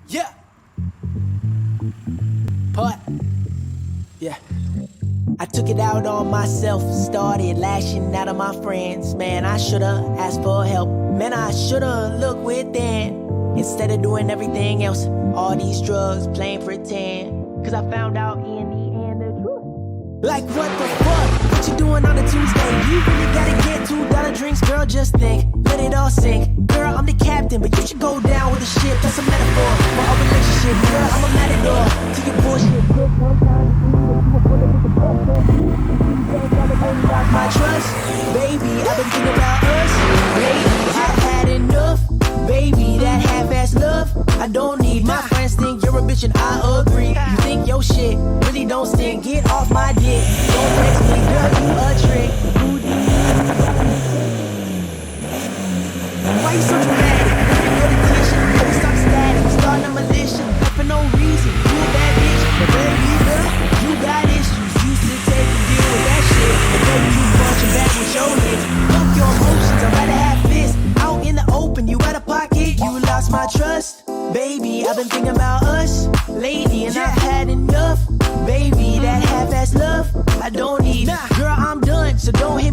Yeah. Part. Yeah. I took it out on myself, started lashing out at my friends. Man, I shoulda asked for help. Man, I shoulda looked within instead of doing everything else. All these drugs, playing pretend. Cause I found out in the end the truth. Like what the fuck? What you doing on a Tuesday? You really gotta get $2 drinks, girl, just think. Let it all sink. Girl, I'm the captain, but you should go down with the ship. That's a metaphor for our relationship. Girl, I'm a matador to your bullshit. My trust, baby, I've been thinking about us. Baby, I've had enough. Baby, that half-ass love, I don't need. My friends think you're a bitch and I agree. You think your shit really don't stink. Get off my dick. Don't text me, girl, you a trick. Why you so dramatic? Get attention, baby, stop static. Starting a militia, not for no reason. You a bad bitch, but baby, girl, you got issues. Used to take the deal with that shit, but baby, you punching back with your lips. Fuck your emotions, I'd rather have this. Out in the open, you out of pocket, you lost my trust. Baby, I've been thinking about us lately, and I've had enough. Baby, that half-ass love, I don't need. Girl, I'm done, so don't hit